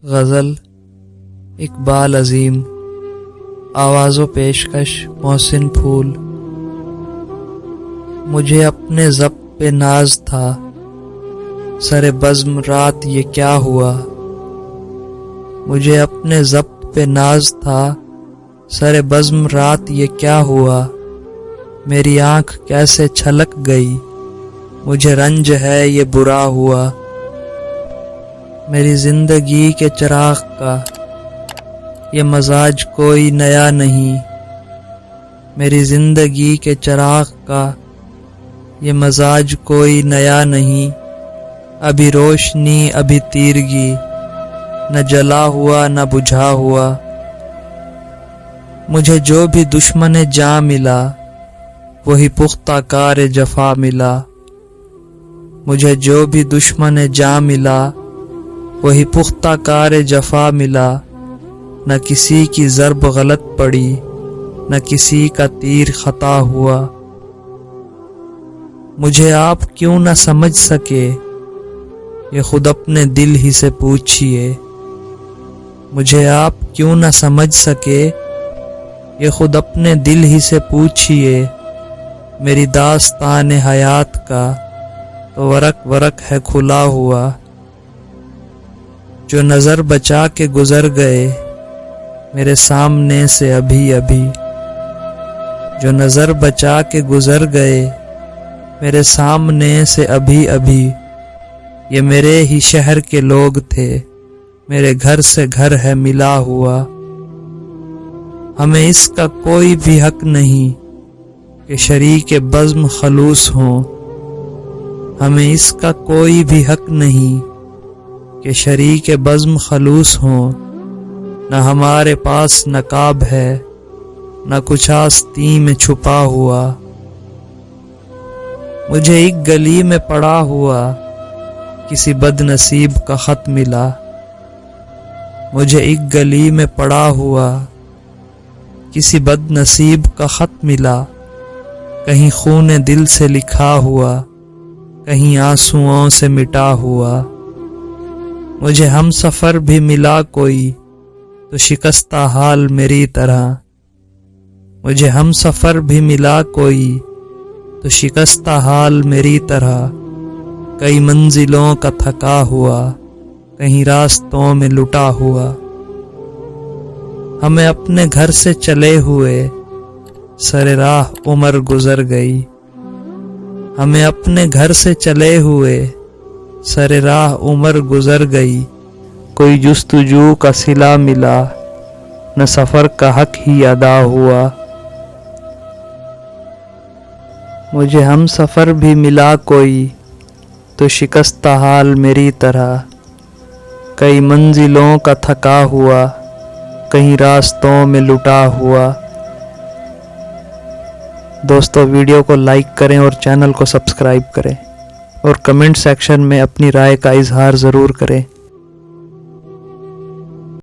غزل اقبال عظیم، آواز و پیشکش محسن پھول۔ مجھے اپنے ضبط پہ ناز تھا، سر بزم رات یہ کیا ہوا۔ مجھے اپنے ضبط پہ ناز تھا، سر بزم رات یہ کیا ہوا۔ میری آنکھ کیسے چھلک گئی، مجھے رنج ہے یہ برا ہوا۔ میری زندگی کے چراغ کا یہ مزاج کوئی نیا نہیں۔ میری زندگی کے چراغ کا یہ مزاج کوئی نیا نہیں۔ ابھی روشنی ابھی تیرگی، نہ جلا ہوا نہ بجھا ہوا۔ مجھے جو بھی دشمن جاں ملا، وہی پختہ کار جفا ملا۔ مجھے جو بھی دشمن جاں ملا، وہی پختہ کار جفا ملا۔ نہ کسی کی ضرب غلط پڑی، نہ کسی کا تیر خطا ہوا۔ مجھے آپ کیوں نہ سمجھ سکے، یہ خود اپنے دل ہی سے پوچھئے۔ مجھے آپ کیوں نہ سمجھ سکے، یہ خود اپنے دل ہی سے پوچھئے۔ میری داستان حیات کا تو ورق ورق ہے کھلا ہوا۔ جو نظر بچا کے گزر گئے میرے سامنے سے ابھی ابھی۔ جو نظر بچا کے گزر گئے میرے سامنے سے ابھی ابھی۔ یہ میرے ہی شہر کے لوگ تھے، میرے گھر سے گھر ہے ملا ہوا۔ ہمیں اس کا کوئی بھی حق نہیں کہ شریک بزم خلوص ہوں۔ ہمیں اس کا کوئی بھی حق نہیں کہ شریک بزم خلوص ہوں۔ نہ ہمارے پاس نقاب ہے، نہ کچھ آستین میں چھپا ہوا۔ مجھے ایک گلی میں پڑا ہوا کسی بد نصیب کا خط ملا۔ مجھے ایک گلی میں پڑا ہوا کسی بد نصیب کا خط ملا۔ کہیں خون دل سے لکھا ہوا، کہیں آنسوؤں سے مٹا ہوا۔ مجھے ہم سفر بھی ملا کوئی تو شکستہ حال میری طرح۔ مجھے ہم سفر بھی ملا کوئی تو شکستہ حال میری طرح۔ کئی منزلوں کا تھکا ہوا، کہیں راستوں میں لٹا ہوا۔ ہمیں اپنے گھر سے چلے ہوئے سر راہ عمر گزر گئی۔ ہمیں اپنے گھر سے چلے ہوئے سر راہ عمر گزر گئی۔ کوئی جستجو کا صلہ ملا، نہ سفر کا حق ہی ادا ہوا۔ مجھے ہم سفر بھی ملا کوئی تو شکستہ حال میری طرح۔ کئی منزلوں کا تھکا ہوا، کہیں راستوں میں لٹا ہوا۔ دوستو ویڈیو کو لائک کریں اور چینل کو سبسکرائب کریں، اور کمنٹ سیکشن میں اپنی رائے کا اظہار ضرور کریں۔